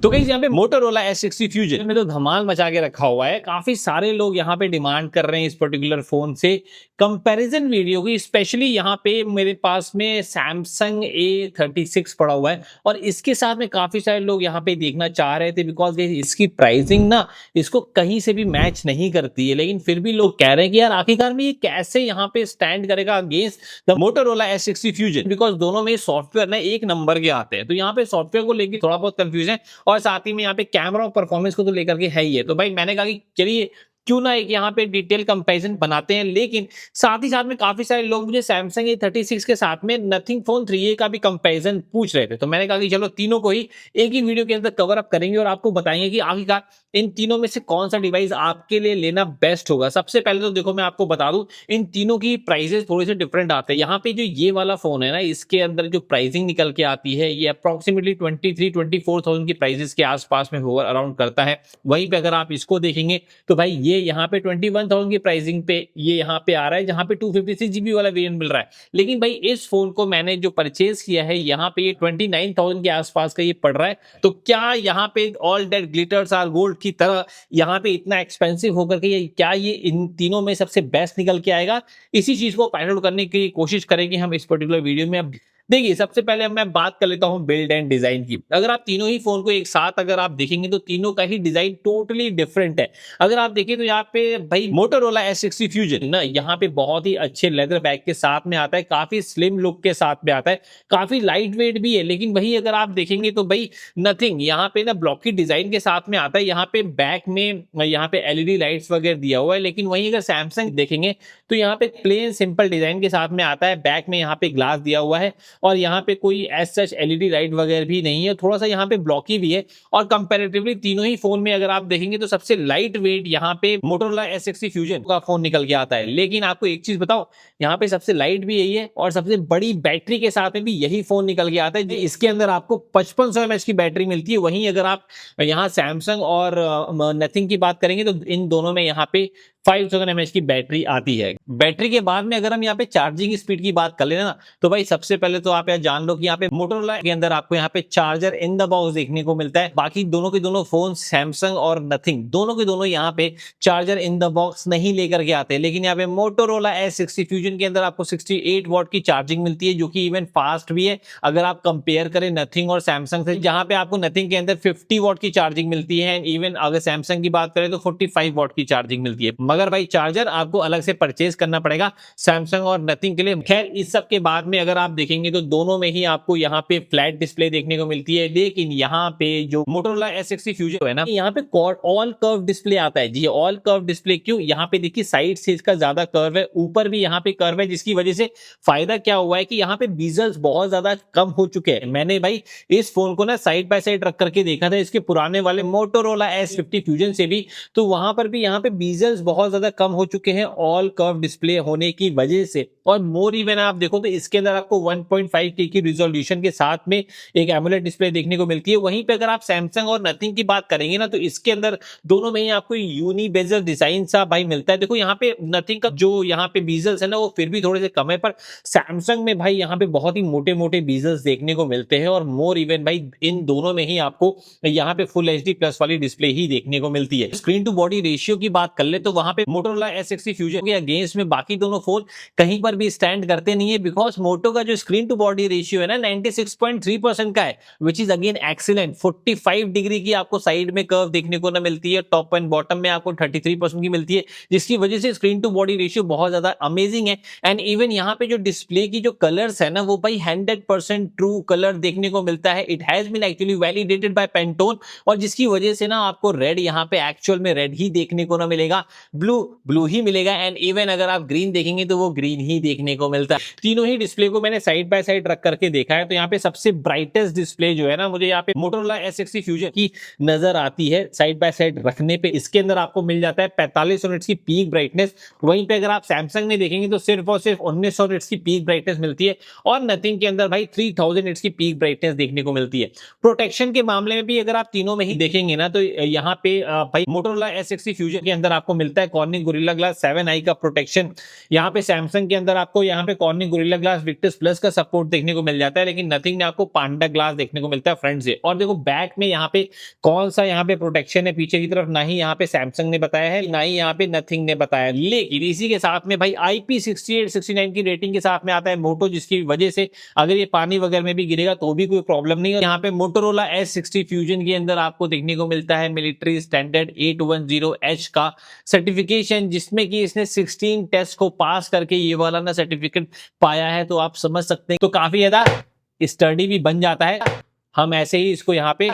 तो गाइस यहाँ पे मोटोरोला S60 फ्यूजन में तो धमाल मचा के रखा हुआ है। काफी सारे लोग यहाँ पे डिमांड कर रहे हैं इस पर्टिकुलर फोन से कंपैरिजन वीडियो की। स्पेशली यहाँ पे मेरे पास में सैमसंग A36 पड़ा हुआ है और इसके साथ में काफी सारे लोग यहाँ पे देखना चाह रहे थे बिकॉज इसकी प्राइसिंग ना इसको कहीं से भी मैच नहीं करती है। लेकिन फिर भी लोग कह रहे हैं कि यार आखिरकार में ये कैसे यहाँ पे स्टैंड करेगा against the Motorola S60 fusion, because दोनों में सॉफ्टवेयर ना एक नंबर के आते हैं। तो यहाँ पे सॉफ्टवेयर को लेकर थोड़ा बहुत कंफ्यूजन है और साथ ही में यहाँ पे कैमरा और परफॉर्मेंस को तो लेकर के है ही है। तो भाई मैंने कहा कि चलिए क्यों ना एक यहाँ पे डिटेल कंपैरिजन बनाते हैं। लेकिन साथ ही साथ में काफी सारे लोग मुझे सैमसंग A36 के साथ में नथिंग फोन 3A का भी कंपैरिजन पूछ रहे थे। तो मैंने कहा कि चलो तीनों को ही एक ही वीडियो के अंदर कवर अप करेंगे और आपको बताएंगे कि आखिरकार इन तीनों में से कौन सा डिवाइस आपके लिए लेना बेस्ट होगा। सबसे पहले तो देखो मैं आपको बता दूं इन तीनों की प्राइसेस थोड़े से डिफरेंट आते हैं। यहाँ पे जो ये वाला फोन है ना इसके अंदर जो प्राइसिंग निकल के आती है ये अप्रोक्सीमेटली 23-24,000 की प्राइसेस के आसपास में होवर अराउंड करता है। वहीं पे अगर आप इसको देखेंगे तो भाई ये यहाँ पे 21,000 की प्राइसिंग पे ये यहाँ पे आ रहा है जहाँ पे 256 GB वाला वेरिएंट मिल रहा है। लेकिन भाई इस फोन को मैंने जो परचेज किया है यहाँ पे ये 29,000 के आसपास का ये पड़ रहा है। तो क्या यहाँ पे all that glitters are gold की तरह यहाँ पे इतना एक्सपेंसिव होकर के ये क्या ये इन तीनों में सबसे बेस्ट निकल के आएगा? इसी चीज को फाइंड आउट करने की कोशिश करेंगे हम इस पर्टिकुलर वीडियो में। अब देखिए सबसे पहले मैं बात कर लेता हूं बिल्ड एंड डिजाइन की। अगर आप तीनों ही फोन को एक साथ अगर आप देखेंगे तो तीनों का ही डिजाइन टोटली डिफरेंट है। अगर आप देखें तो यहाँ पे भाई मोटोरोला S60 फ्यूजन ना यहाँ पे बहुत ही अच्छे लेदर बैग के साथ में आता है, काफी स्लिम लुक के साथ में आता है, काफी लाइट वेट भी है। लेकिन वही अगर आप देखेंगे तो भाई नथिंग यहाँ पे ना ब्लॉकी डिजाइन के साथ में आता है। यहाँ पे बैक में यहाँ पे LED लाइट्स वगैरह दिया हुआ है। लेकिन वही अगर सैमसंग देखेंगे तो यहाँ पे प्लेन सिंपल डिजाइन के साथ में आता है। बैक में यहाँ पे ग्लास दिया हुआ है और यहाँ पे कोई एज सच LED लाइट वगैरह भी नहीं है, थोड़ा सा यहाँ पे ब्लॉकी भी है। और कंपैरेटिवली तीनों ही फोन में अगर आप देखेंगे तो सबसे लाइट वेट यहाँ पे मोटोरोला S60 फ्यूजन का फोन निकल के आता है। लेकिन आपको एक चीज बताओ यहाँ पे सबसे लाइट भी यही है और सबसे बड़ी बैटरी के साथ में भी यही फोन निकल के आता है। इसके अंदर आपको 5500 mAh की बैटरी मिलती है। वहीं अगर आप यहाँ सैमसंग और नथिंग की बात करेंगे तो इन दोनों में यहाँ पे 5000 mAh की बैटरी आती है। बैटरी के बाद में अगर हम यहाँ पे चार्जिंग स्पीड की बात कर लेना तो भाई सबसे पहले तो आप यहाँ जान लो कि यहाँ पे मोटोरोला के अंदर आपको यहाँ पे चार्जर इन द बॉक्स देखने को मिलता है। बाकी दोनों के दोनों फोन सैमसंग और नथिंग दोनों के दोनों यहाँ पे चार्जर इन द बॉक्स नहीं लेकर के आते। लेकिन यहाँ पे मोटोरोला S60 फ्यूजन के अंदर आपको 68 वॉट की चार्जिंग मिलती है जो कि इवन फास्ट भी है। अगर आप कंपेयर करें नथिंग और सैमसंग से जहाँ पे आपको नथिंग के अंदर 50 वॉट की चार्जिंग मिलती है एंड इवन अगर सैमसंग की बात करें तो 45 वॉट की चार्जिंग मिलती है। मगर भाई चार्जर आपको अलग से परचेज करना पड़ेगा सैमसंग और नथिंग के लिए। खैर इस सब के बाद में अगर आप देखेंगे तो दोनों में ही आपको यहाँ पे फ्लैट डिस्प्ले देखने को मिलती है। लेकिन यहाँ पे जो मोटोरोला S60 फ्यूजन है ना यहाँ पे ऑल कर्व डिस्प्ले आता है। जी ऑल कर्व डिस्प्ले क्यों? यहाँ पे देखिए साइड से इसका ज्यादा कर्व है, ऊपर भी यहाँ पे कर्व है, जिसकी वजह से फायदा क्या हुआ है कि यहाँ पे बीजल्स बहुत ज्यादा कम हो चुके हैं। मैंने भाई इस फोन को ना साइड बाय साइड रख करके देखा था इसके पुराने वाले मोटोरोला S50 फ्यूजन से भी, तो वहां पर भी यहाँ पे बीजल्स बहुत ज्यादा कम हो चुके हैं ऑल कर्व डिस्प्ले होने की वजह से। और मोर इवन आप देखो तो इसके अंदर आपको 1.5K की रिजोल्यूशन के साथ में एक एमोलेड डिस्प्ले देखने को मिलती है। वहीं पे अगर आप सैमसंग और नथिंग की बात करेंगे ना तो इसके अंदर दोनों में ही आपको यूनी बेजल डिजाइन सा भाई मिलता है। देखो यहाँ पे नथिंग का जो यहाँ पे बीजल्स है ना वो फिर भी थोड़े से कम है, पर सैमसंग में भाई यहाँ पे बहुत ही मोटे मोटे बीजल्स देखने को मिलते हैं। और मोर इवन भाई इन दोनों में ही आपको यहाँ पे फुल HD प्लस वाली डिस्प्ले ही देखने को मिलती है। स्क्रीन टू बॉडी रेशियो की बात कर ले तो वहां पे मोटोरोला S60 फ्यूजन के अगेंस्ट में बाकी दोनों फोन कहीं पर भी स्टैंड करते नहीं है बिकॉज मोटो का जो स्क्रीन टू बॉडी रेशियो है ना 96.3% का है which is again excellent. 45 degree की आपको साइड में कर्व देखने को ना मिलती है, टॉप एंड बॉटम में आपको 33% की मिलती है, जिसकी वजह से स्क्रीन टू बॉडी रेशियो बहुत ज्यादा अमेजिंग है। एंड इवन यहाँ पे जो डिस्प्ले की जो कलर्स है ना वो भाई 100% ट्रू कलर देखने को मिलता है। It has been actually validated by Pantone और जिसकी वजह से ना आपको रेड यहाँ पे एक्चुअल में रेड ही देखने को ना मिलेगा, ब्लू ही मिलेगा। एंड इवन अगर आप ग्रीन देखेंगे तो वो ग्रीन ही देखने को मिलता है। तीनों ही डिस्प्ले को मैंने साइड बाय साइड रख करके देखा है तो यहाँ पे सबसे ब्राइटेस्ट डिस्प्ले जो है ना मुझे यहाँ पे मोटोरोला S60 फ्यूजन की नजर आती है साइड बाय साइड रखने पे। इसके अंदर आपको मिल जाता है 4500 निट्स की पीक ब्राइटनेस। वहीं पे अगर आप सैमसंग में देखेंगे तो सिर्फ और सिर्फ 1900 निट्स की पीक ब्राइटनेस मिलती है और नथिंग के अंदर भाई 3000 निट्स की पीक ब्राइटनेस देखने को मिलती है। प्रोटेक्शन के मामले में भी अगर आप तीनों में ही देखेंगे ना तो यहाँ पे भाई मोटोरोला S60 फ्यूजन के अंदर आपको मिलता है कॉर्निंग गोरिल्ला ग्लास 7i का प्रोटेक्शन। यहाँ पे सैमसंग के अंदर आपको यहाँ पे cornering gorilla glass Victus plus का सब सपोर्ट देखने को मिल जाता है, लेकिन नथिंग में आपको पांडा ग्लास देखने को मिलता है फ्रंट से। और देखो बैक में यहाँ पे कौन सा यहाँ पे प्रोटेक्शन है पीछे की तरफ, ना ही यहाँ पे सैमसंग ने बताया है, ना ही यहाँ पे नथिंग ने बताया। लेकिन इसी के साथ में भाई IP68 69 की रेटिंग के साथ में आता है मोटो, जिसकी वजह से अगर ये पानी वगैरह में भी गिरेगा तो भी कोई प्रॉब्लम नहीं है। यहाँ पे मोटोरोला S60 फ्यूजन के अंदर आपको देखने को मिलता है मिलिट्री स्टैंडर्ड 810H का सर्टिफिकेशन, जिसमें कि इसने 16 टेस्ट को पास करके ये वाला ना सर्टिफिकेट पाया है। तो आप समझ सकते हैं, तो काफी ज्यादा स्टडी भी बन जाता है। हम ऐसे ही इसको यहाँ पे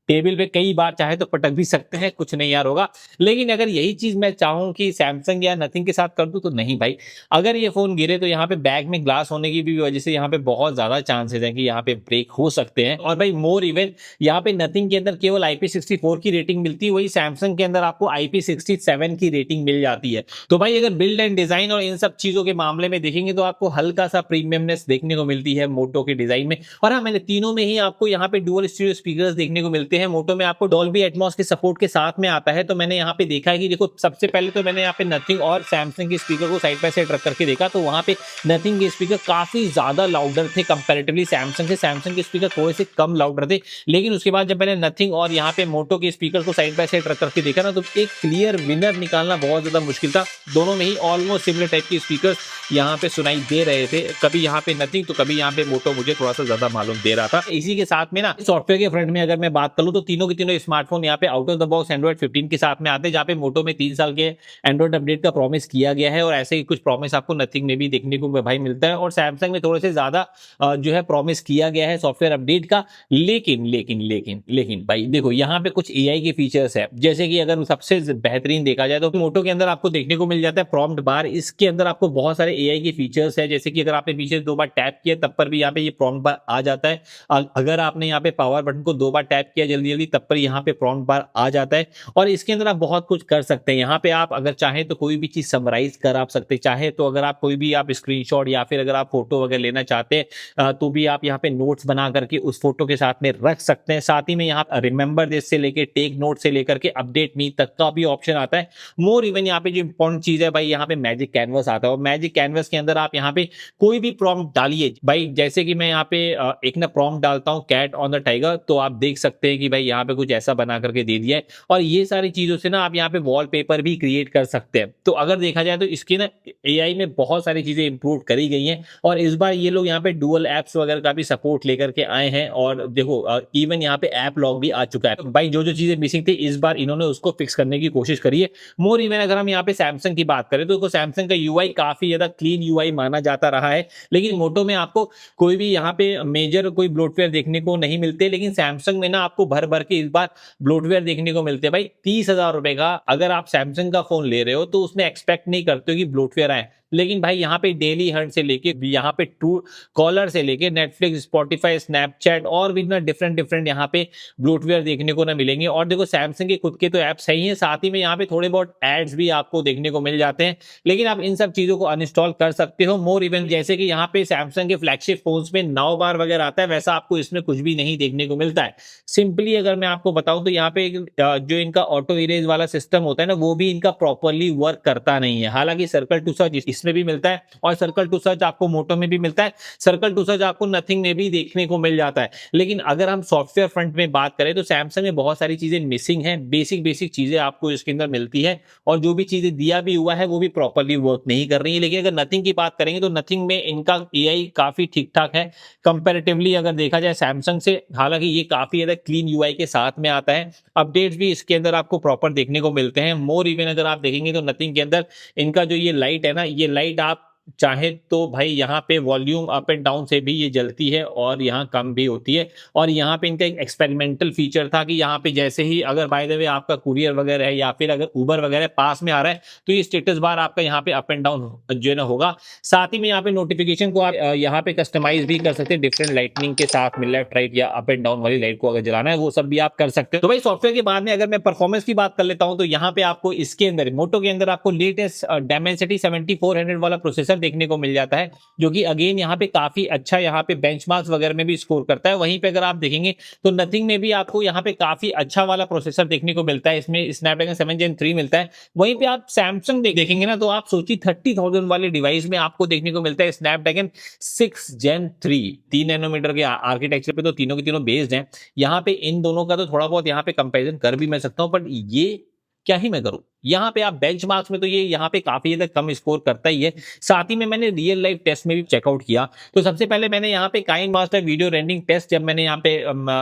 टेबल पे कई बार चाहे तो पटक भी सकते हैं, कुछ नहीं यार होगा। लेकिन अगर यही चीज मैं चाहूं कि सैमसंग या नथिंग के साथ कर दूं तो नहीं भाई, अगर ये फोन गिरे तो यहाँ पे बैक में ग्लास होने की भी वजह से यहाँ पे बहुत ज्यादा चांसेस हैं कि यहाँ पे ब्रेक हो सकते हैं। और भाई मोर इवन यहाँ पे नथिंग के अंदर केवल IP64 की रेटिंग मिलती है, वही सैमसंग के अंदर आपको IP67 की रेटिंग मिल जाती है। तो भाई अगर बिल्ड एंड डिजाइन और इन सब चीजों के मामले में देखेंगे तो आपको हल्का सा प्रीमियमनेस देखने को मिलती है मोटो के डिजाइन में। और हाँ, मैंने तीनों में ही आपको यहाँ पे डुअल स्टीरियो स्पीकर्स देखने को मिलते हैं। मोटो में आपको डॉल्बी एटमॉस के सपोर्ट के साथ में आता है। तो मैंने यहाँ पे देखा है कि देखो सबसे पहले तो मैंने यहाँ पे नथिंग और सैमसंग के स्पीकर को साइड बाय साइड रख करके देखा, तो वहां पे नथिंग के स्पीकर काफी ज्यादा लाउडर थे कंपैरेटिवली सैमसंग से। सैमसंग के स्पीकर थोड़े से कम लाउडर थे। लेकिन उसके बाद जब मैंने नथिंग और यहाँ पे मोटो के स्पीकर को साइड बाय साइड रख करके देखा ना, तो एक क्लियर विनर निकालना बहुत ज्यादा मुश्किल था। दोनों में ही ऑलमोस्ट सिमिलर टाइप के स्पीकर यहाँ पे सुनाई दे रहे थे, कभी यहाँ पे नथिंग तो कभी यहाँ पे मोटो मुझे थोड़ा सा ज्यादा मालूम दे रहा था। इसी के साथ में ना सॉफ्टवेयर के फ्रंट में अगर मैं बात करूं तो तीनों के तीनों स्मार्टफोन यहाँ पे out of the box Android 15 के साथ में आते हैं, जहाँ पे मोटो में 3 साल के एंड्रॉइड अपडेट का प्रॉमिस किया गया है। और ऐसे ही कुछ प्रॉमिस आपको नथिंग में भी देखने को भाई मिलता है। और सैमसंग में थोड़े से ज्यादा जो है प्रॉमिस किया गया है सॉफ्टवेयर अपडेट का। लेकिन लेकिन लेकिन लेकिन भाई देखो यहाँ पे कुछ AI के फीचर्स है, जैसे कि अगर सबसे बेहतरीन देखा जाए तो मोटो के अंदर आपको देखने को मिल जाता है प्रॉम्प्ट बार। इसके अंदर आपको बहुत सारे AI के फीचर्स है, जैसे कि अगर आपने पीछे 2 बार टैप किया तब पर भी यहाँ पे ये प्रॉम्प्ट बार आ जाता है। अगर आपने यहाँ पे पावर बटन को 2 बार टैप किया जल्दी जल्दी तब पर यहाँ पे प्रॉम्प्ट बार आ जाता है। और इसके अंदर आप बहुत कुछ कर सकते हैं। यहाँ पे आप अगर चाहे तो कोई भी चीज समराइज कर आप सकते हैं, चाहे तो अगर आप कोई भी आप स्क्रीनशॉट या फिर अगर आप फोटो वगैरह लेना चाहते हैं तो भी आप यहाँ पे नोट्स बना करके उस फोटो के साथ में रख सकते हैं। साथ ही में यहाँ रिमेंबर दिस से लेके टेक नोट से लेकर के अपडेट मी तक का भी ऑप्शन आता है। मोर इवन यहाँ पे जो इंपॉर्टेंट चीज है भाई, यहाँ पे मैजिक कैनवस आता है। और मैजिक कैनवस के अंदर आप यहाँ पे कोई भी प्रॉम्प्ट डालिए भाई, जैसे कि मैं यहाँ पे एक ना प्रॉम्प्ट डालता हूँ कैट ऑन द टाइगर, तो आप देख सकते हैं कि भाई यहाँ पे कुछ ऐसा बना करके दे दिया है। और ये सारी चीजों से ना आप यहाँ पे वॉलपेपर भी क्रिएट कर सकते हैं। तो अगर देखा जाए तो इसकी ना AI में बहुत सारी चीजें इंप्रूव करी गई हैं। और इस बार ये लोग यहाँ पे डुअल एप्स वगैरह का भी सपोर्ट लेकर के आए हैं। और देखो इवन यहाँ पे ऐप लॉक भी आ चुका है भाई। जो जो चीजें मिसिंग थी इस बार इन्होंने उसको फिक्स करने की कोशिश करी है। मोर इवन अगर हम यहाँ पे सैमसंग की बात करें तो सैमसंग का UI काफी ज्यादा क्लीन UI माना जाता रहा है। लेकिन मोटो में आपको कोई भी यहाँ पे मेजर कोई ब्लोटवेयर देखने को नहीं मिलते। लेकिन सैमसंग में ना आपको भर भर के इस बार ब्लोटवेयर देखने को मिलते हैं भाई। 30,000 रुपए का अगर आप सैमसंग का फोन ले रहे हो तो उसमें एक्सपेक्ट नहीं करते हो कि ब्लोटवेयर आए। लेकिन भाई यहाँ पे डेली हंट से लेके यहाँ पे टू कॉलर से लेके नेटफ्लिक्स, स्पॉटिफाई, स्नैपचैट और भी ना डिफरेंट डिफरेंट यहाँ पे ब्लोटवेयर देखने को ना मिलेंगे। और देखो सैमसंग के खुद के तो ऐप सही है, साथ ही में यहाँ पे थोड़े बहुत एड्स भी आपको देखने को मिल जाते हैं। लेकिन आप इन सब चीजों को अनइंस्टॉल कर सकते हो। मोर इवन जैसे कि यहाँ पे सैमसंग के फ्लैगशिप फोन्स में 9 बार वगैरह आता है, वैसा आपको इसमें कुछ भी नहीं देखने को मिलता है। सिंपली अगर मैं आपको बताऊं तो यहाँ पे जो इनका ऑटो इरेज वाला सिस्टम होता है ना, वो भी इनका प्रॉपरली वर्क करता नहीं है। हालांकि सर्कल टू सर्च इसमें भी मिलता है और सर्कल टू सर्च आपको मोटो में भी मिलता है, सर्कल टू सर्च आपको नथिंग में भी देखने को मिल जाता है। लेकिन अगर हम सॉफ्टवेयर फ्रंट में बात करें तो सैमसंग में बहुत सारी चीजें मिसिंग हैं। बेसिक चीजें आपको इसके अंदर मिलती है और जो भी चीजें दिया भी हुआ है वो भी प्रॉपरली वर्क नहीं कर रही है। लेकिन अगर नथिंग की बात करेंगे तो नथिंग में इनका AI काफी ठीक ठाक है कंपैरेटिवली अगर देखा जाए सैमसंग से। हालांकि ये काफी ज्यादा क्लीन UI के साथ में आता है, अपडेट्स भी इसके अंदर आपको प्रॉपर देखने को मिलते हैं। मोर इवन अगर आप देखेंगे तो नथिंग के अंदर इनका जो ये लाइट है ना, ये लाइट आप चाहे तो भाई यहाँ पे वॉल्यूम अप एंड डाउन से भी ये जलती है और यहाँ कम भी होती है। और यहाँ पे इनका एक एक्सपेरिमेंटल फीचर था कि यहाँ पे जैसे ही अगर बाय द वे आपका कुरियर वगैरह है या फिर अगर उबर वगैरह पास में आ रहा है तो ये स्टेटस बार आपका यहाँ पे अप एंड डाउन जो है ना होगा। साथ ही में यहाँ पे नोटिफिकेशन को आप यहाँ पे कस्टमाइज भी कर सकते हैं डिफरेंट लाइटनिंग के साथ में, लेफ्ट राइट या अप एंड डाउन वाली लाइट को अगर जलाना है वो सब भी आप कर सकते हो। तो भाई सॉफ्टवेयर के बाद में अगर मैं परफॉर्मेंस की बात कर लेता हूँ तो यहाँ पे आपको इसके अंदर मोटो के अंदर आपको लेटेस्ट Dimensity 7400 वाला प्रोसेसर प्रोसेसर देखने को मिल जाता है, जो कि अगेन यहाँ पे काफी अच्छा यहाँ पे बेंचमार्क्स वगैरह में भी स्कोर करता है। वहीं पे अगर आप देखेंगे तो नथिंग में भी आपको यहाँ पे काफी अच्छा वाला प्रोसेसर देखने को मिलता है, इसमें स्नैपड्रैगन 7 Gen 3 मिलता है। वहीं पे आप सैमसंग देखेंगे ना, तो आप सोचिए 30,000 वाले डिवाइस में आपको देखने को मिलता है स्नैपड्रैगन 6 Gen 3, 3 नैनोमीटर के आर्किटेक्चर पे तो तीनों के तीनों बेस्ड हैं। यहाँ पे इन दोनों का तो थोड़ा बहुत यहाँ पे कंपैरिजन कर भी मैं सकता हूँ, बट ये क्या ही मैं करूं। यहाँ पे आप बेंचमार्क्स में तो ये यहाँ पे काफी ज्यादा कम स्कोर करता ही है। साथ ही में मैंने रियल लाइफ टेस्ट में भी चेकआउट किया, तो सबसे पहले मैंने यहाँ पे काइनमास्टर वीडियो रेंडरिंग टेस्ट जब मैंने यहाँ पे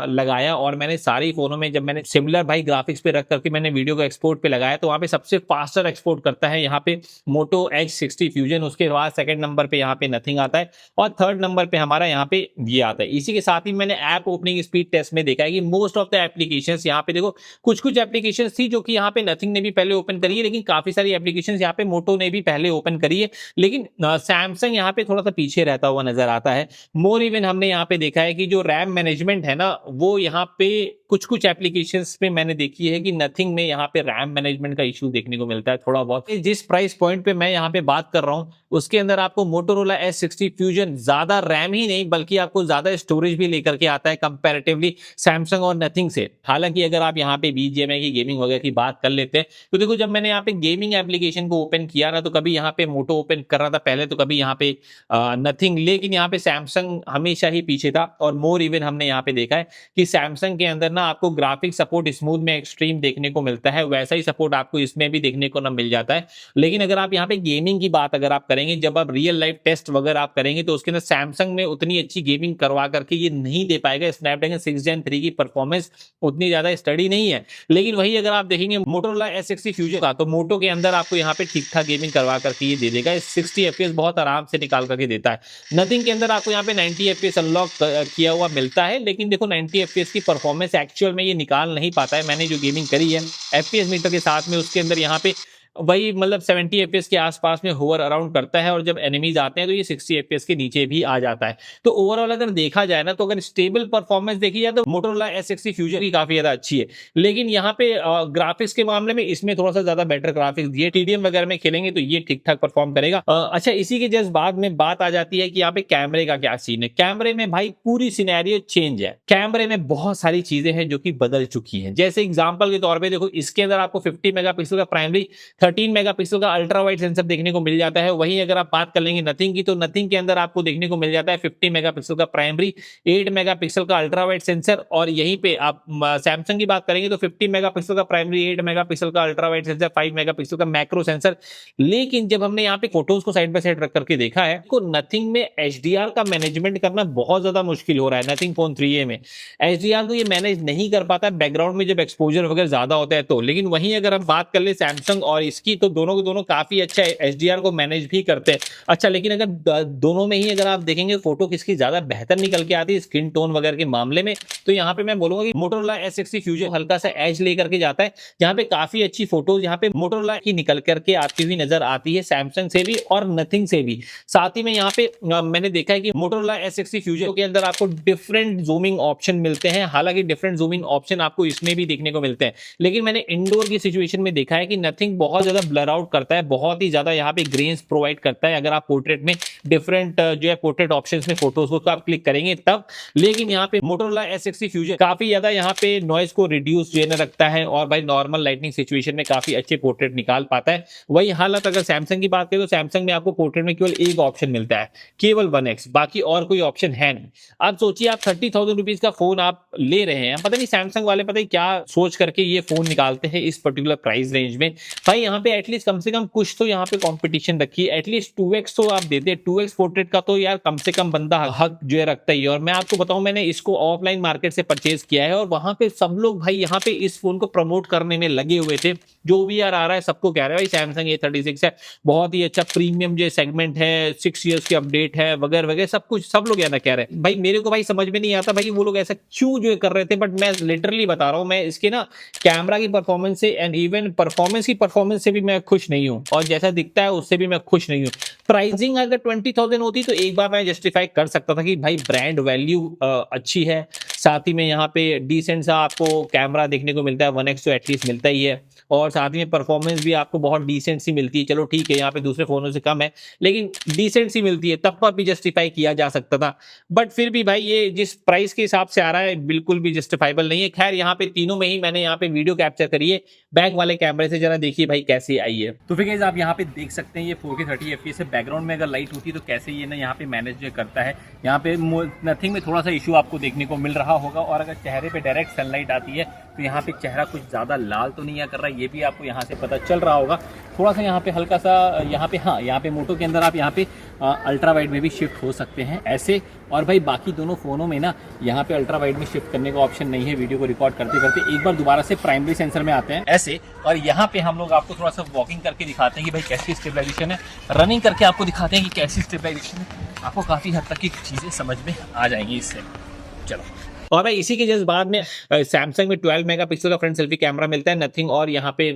लगाया, और मैंने सारे फोनों में जब मैंने सिमिलर भाई ग्राफिक्स पे रख करके मैंने वीडियो को एक्सपोर्ट पे लगाया, तो वहाँ पे सबसे फास्टर एक्सपोर्ट करता है यहाँ पे मोटो H60 फ्यूजन। उसके बाद सेकंड नंबर पे यहाँ पे नथिंग आता है, और थर्ड नंबर पे हमारा यहाँ पे ये आता है। इसी के साथ ही मैंने ऐप ओपनिंग स्पीड टेस्ट में देखा है कि मोस्ट ऑफ द एप्लीकेशंस यहाँ पे देखो, कुछ एप्लीकेशंस थी जो कि यहाँ पे नथिंग ने भी पहले ओपन करी है, लेकिन काफी सारी एप्लीकेशंस यहाँ पे मोटो ने भी पहले ओपन करी है, लेकिन सैमसंग यहाँ पे थोड़ा सा पीछे रहता हुआ नजर आता है। मोर इवन हमने यहाँ पे देखा है कि जो रैम मैनेजमेंट है ना, वो यहाँ पे कुछ एप्लीकेशंस पे मैंने देखी है कि नथिंग में यहाँ पे रैम मैनेजमेंट का इशू देखने को मिलता है थोड़ा बहुत। जिस प्राइस पॉइंट पे मैं यहाँ पे बात कर रहा हूँ, उसके अंदर आपको मोटोरोला S60 फ्यूजन ज्यादा रैम ही नहीं बल्कि आपको ज्यादा स्टोरेज भी लेकर के आता है कंपैरेटिवली सैमसंग और नथिंग से। हालांकि अगर आप यहाँ पे BGMI की गेमिंग वगैरह की बात कर लेते हैं, तो देखो जब मैंने यहाँ पे गेमिंग एप्लीकेशन को ओपन किया ना, तो कभी यहाँ पे मोटो ओपन कर रहा था पहले, तो कभी यहाँ पे नथिंग, लेकिन यहाँ पे सैमसंग हमेशा ही पीछे था। और मोर इवन हमने यहाँ पे देखा है कि सैमसंग के अंदर ना आपको ग्राफिक सपोर्ट स्मूथ में एक्सट्रीम देखने को मिलता है, वैसा ही सपोर्ट आपको इसमें भी देखने को ना मिल जाता है। लेकिन अगर आप यहाँ पे गेमिंग की बात अगर आप करेंगे, जब आप रियल लाइफ टेस्ट वगैरह आप करेंगे, तो उसके अंदर सैमसंग में उतनी अच्छी गेमिंग करवा करके ये नहीं दे पाएगा। स्नैपड्रैगन 6 Gen 3 की परफॉर्मेंस उतनी ज्यादा स्टडी नहीं है। लेकिन वही अगर आप देखेंगे मोटोरोला S60 फ्यूजन का, तो मोटो के अंदर आपको यहाँ पे ठीक ठाक गेमिंग करवा करके ये दे देगा, 60 FPS बहुत आराम से निकाल करके देता है। नथिंग के अंदर आपको यहाँ पे 90 FPS अनलॉक किया हुआ मिलता है, लेकिन देखो 90 FPS की परफॉर्मेंस एक्चुअल में ये निकाल नहीं पाता है। मैंने जो गेमिंग करी है FPS मीटर के साथ में, उसके अंदर यहाँ पे वही मतलब 70 FPS के आसपास में होवर अराउंड करता है, और जब एनिमीज आते हैं तो ये 60 FPS के नीचे भी आ जाता है। तो ओवरऑल अगर देखा जाए ना, तो अगर स्टेबल परफॉर्मेंस देखी जाए तो मोटोरोला S60 फ्यूजन की काफी ज्यादा अच्छी है। लेकिन यहाँ पे ग्राफिक्स के मामले में इसमें थोड़ा सा ज्यादा बेटर ग्राफिक्स दिए, TDM वगैरह में खेलेंगे तो ये ठीक ठाक परफॉर्म करेगा। अच्छा, इसी के जस्ट बाद में बात आ जाती है कि यहाँ पे कैमरे का क्या सीन है। कैमरे में भाई पूरी सिनेरियो चेंज है। कैमरे में बहुत सारी चीजें हैं जो कि बदल चुकी हैं। जैसे एग्जाम्पल के तौर पर देखो, इसके अंदर आपको 50 मेगापिक्सल का प्राइमरी, 13 मेगापिक्सल का अल्ट्रा वाइड सेंसर देखने को मिल जाता है। वहीं अगर आप बात कर लेंगे नथिंग की, तो नथिंग के अंदर आपको देखने को मिल जाता है 50 मेगापिक्सल का प्राइमरी, 8 मेगापिक्सल का अल्ट्रा वाइड सेंसर। और यहीं पे आप सैमसंग की बात करेंगे तो 50 मेगापिक्सल का प्राइमरी, 8 मेगापिक्सल का अल्ट्रा वाइड सेंसर, 5 मेगापिक्सल का मैक्रो सेंसर। लेकिन जब हमने यहाँ पे फोटोज को साइड बाय साइड रख करके देखा है, तो नथिंग में HDR का मैनेजमेंट करना बहुत ज्यादा मुश्किल हो रहा है। नथिंग फोन 3A में HDR को ये मैनेज नहीं कर पाता बैकग्राउंड में जब एक्सपोजर वगैरह ज्यादा होता है तो। लेकिन वहीं अगर हम बात कर ले सैमसंग और इसकी, तो दोनों के दोनों काफी अच्छा HDR को मैनेज भी करते हैं। अच्छा, लेकिन अगर दोनों में ही अगर आप देखेंगे फोटो किसकी ज्यादा बेहतर निकल के आती है स्किन टोन वगैरह के मामले में, तो यहाँ पे मैं बोलूंगा कि मोटोरोला S60 फ्यूजन हल्का सा एज लेकर के जाता है, जहां पे काफी अच्छी फोटोज यहाँ पे मोटोरोला की निकल करके आती हुई नजर आती है, सैमसंग से भी और नथिंग से भी। साथ ही में यहाँ पे मैंने देखा है कि मोटोरोला S60 फ्यूजन के अंदर आपको डिफरेंट जूमिंग ऑप्शन मिलते हैं। हालांकि डिफरेंट जूमिंग ऑप्शन आपको इसमें भी देखने को मिलते हैं, लेकिन मैंने इंडोर की सिचुएशन में देखा है कि नथिंग बहुत ज्यादा ब्लर आउट करता है, बहुत ही ज्यादा यहाँ पे ग्रेन्स प्रोवाइड करता है। अगर आप पोर्ट्रेट में डिफरेंट जो है पोर्ट्रेट ऑप्शंस में फोटोज को आप क्लिक करेंगे तब। लेकिन यहाँ पे मोटोरोला S60 फ्यूजन काफी ज्यादा यहाँ पे नॉइज को रिड्यूस जो है रखता है, और भाई नॉर्मल लाइटनिंग सिचुएशन में काफी अच्छे पोर्ट्रेट निकाल पाता है। वही हालत अगर सैमसंग की बात करें, तो सैमसंग में आपको पोर्ट्रेट में केवल एक ऑप्शन मिलता है, केवल 1x, बाकी और कोई ऑप्शन है नहीं। आप सोचिए, आप 30,000 रुपीज का फोन आप ले रहे हैं, पता नहीं सैमसंग वाले पता नहीं क्या सोच करके ये फोन निकालते हैं इस पर्टिकुलर प्राइस रेंज में। भाई यहाँ पे एटलीस्ट कम से कम कुछ तो यहाँ पे कंपटीशन रखिए, एटलीस्ट 2x तो आप देते। 2x पोर्ट्रेट का तो यार कम से कम बंदा हक जो है रखता ही है। और मैं आपको बताऊं, मैंने इसको ऑफलाइन मार्केट से परचेज किया है, और वहां पे सब लोग भाई यहाँ पे इस फोन को प्रमोट करने में लगे हुए थे। जो भी यार आ रहा है सबको कह रहे हैं भाई सैमसंग A36 है, बहुत ही अच्छा प्रीमियम जो सेगमेंट है, 6 ईयर्स की अपडेट है वगैरह वगैरह, सब कुछ सब लोग यार कह रहे हैं। भाई मेरे को भाई समझ में नहीं आता भाई वो लोग ऐसा क्यों जो कर रहे थे, बट मैं लिटरली बता रहा हूँ, मैं इसके ना कैमरा की परफॉर्मेंस से एंड इवन परफॉर्मेंस से भी मैं खुश नहीं हूँ, और जैसा दिखता है उससे भी मैं खुश नहीं हूँ। प्राइसिंग अगर 20,000 होती तो एक बार मैं जस्टिफाई कर सकता था कि भाई ब्रांड वैल्यू अच्छी है, साथ ही में यहाँ पे डिसेंट सा आपको कैमरा देखने को मिलता है, 1x तो एटलीस्ट मिलता ही है। और साथ में परफॉर्मेंस भी आपको बहुत डिसेंट सी मिलती है। चलो ठीक है, यहाँ पे दूसरे फोनों से कम है लेकिन डिसेंट सी मिलती है, तब पर भी जस्टिफाई किया जा सकता था। बट फिर भी भाई ये जिस प्राइस के हिसाब से आ रहा है बिल्कुल भी जस्टिफाइबल नहीं है। खैर यहाँ पे तीनों में ही मैंने यहाँ पे वीडियो कैप्चर करी है बैक वाले कैमरे से, जरा देखिए भाई कैसी आई है। तो फिर गाइस आप यहाँ पे देख सकते हैं ये 4K 30 FPS है। बैकग्राउंड में अगर लाइट होती है तो कैसे ये ना यहाँ पे मैनेज जो करता है। यहाँ पे नथिंग में थोड़ा सा इशू आपको देखने को मिल रहा होगा, और अगर चेहरे पे डायरेक्ट सनलाइट आती है तो यहाँ पे चेहरा कुछ ज़्यादा लाल तो नहीं कर रहा है, ये भी आपको यहाँ से पता चल रहा होगा। थोड़ा सा यहाँ पे हल्का सा यहाँ पे, हाँ यहाँ पे मोटो के अंदर आप यहाँ पे अल्ट्रा वाइड में भी शिफ्ट हो सकते हैं ऐसे। और भाई बाकी दोनों फ़ोनों में ना यहाँ पे अल्ट्रा वाइड में शिफ्ट करने का ऑप्शन नहीं है। वीडियो को रिकॉर्ड करते करते एक बार दोबारा से प्राइमरी सेंसर में आते हैं ऐसे, और यहाँ पे हम लोग आपको थोड़ा सा वॉकिंग करके दिखाते हैं कि भाई कैसी स्टेबलाइजेशन है, रनिंग करके आपको दिखाते हैं कि कैसी स्टेबलाइजेशन है। आपको काफ़ी हद तक की चीज़ें समझ में आ जाएंगी इससे। चलो, और भाई इसी के जस्ट बाद में सैमसंग में 12 मेगापिक्सल का फ्रंट सेल्फी कैमरा मिलता है, नथिंग और यहाँ पे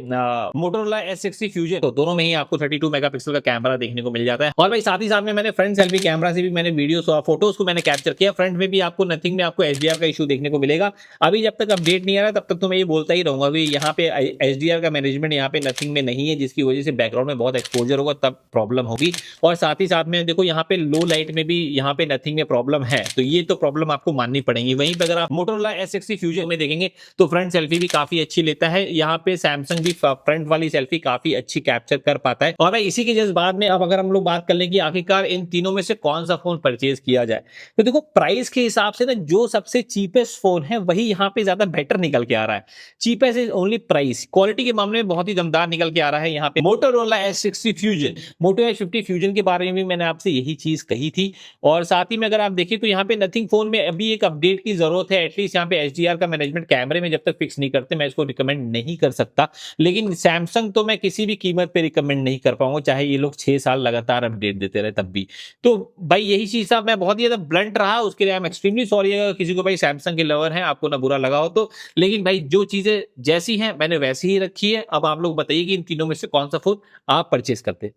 मोटोरोला S60 फ्यूजन, तो दोनों में ही आपको 32 मेगापिक्सल का कैमरा देखने को मिल जाता है। और भाई साथ ही साथ में मैंने फ्रंट सेल्फी कैमरा से भी मैंने वीडियोस और फोटोज को मैंने कैप्चर किया। फ्रंट में भी आपको नथिंग में आपको HDR का इशू देखने को मिलेगा। अभी जब तक अपडेट नहीं आ रहा तब तक तो मैं ये बोलता ही रहूंगा कि यहाँ पे HDR का मैनेजमेंट यहाँ पे नथिंग में नहीं है, जिसकी वजह से बैकग्राउंड में बहुत एक्सपोजर होगा, तब प्रॉब्लम होगी। और साथ ही साथ में देखो यहाँ पे लो लाइट में भी यहाँ पे नथिंग में प्रॉब्लम है, तो ये तो प्रॉब्लम आपको माननी पड़ेगी। वहीं पर अगर आप मोटोरोला S60 फ्यूजन में देखेंगे तो फ्रंट सेल्फी भी काफी अच्छी लेता है। यहाँ पे सैमसंग भी फ्रंट वाली सेल्फी काफी अच्छी कैप्चर कर पाता है। और भाई इसी के जस्ट बाद में अब अगर हम लोग बात कर लें कि आखिरकार इन तीनों में से कौन सा फोन परचेज किया जाए, तो देखो प्राइस के हिसाब से ना जो सबसे चीपेस्ट फोन है वही यहाँ पे ज्यादा बेटर निकल के आ रहा है। Cheapest is only price, quality के मामले में बहुत ही दमदार निकल के आ रहा है यहाँ पे मोटोरोला S60 फ्यूजन। मोटो S50 फ्यूजन के बारे में भी मैंने आपसे यही चीज कही थी। और साथ ही में अगर आप देखिए तो यहाँ पे नथिंग फोन में अभी एक अपडेट की जरूरत है। एटलीस्ट यहाँ पे HDR का मैनेजमेंट कैमरे में जब तक फिक्स नहीं करते मैं इसको रिकमेंड नहीं कर सकता। लेकिन सैमसंग तो मैं किसी भी कीमत पे रिकमेंड नहीं कर पाऊंगा, चाहे ये लोग 6 साल लगातार अपडेट देते रहे तब भी। तो भाई यही चीज था, मैं बहुत ही ज्यादा ब्लंट रहा, उसके लिए आई एम एक्सट्रीमली सॉरी अगर किसी को भाई सैमसंग के लवर है आपको ना बुरा लगा हो तो। लेकिन भाई जो चीजें जैसी हैं मैंने वैसी ही रखी है। अब आप लोग बताइए कि इन तीनों में से कौन सा फोन आप परचेस करते।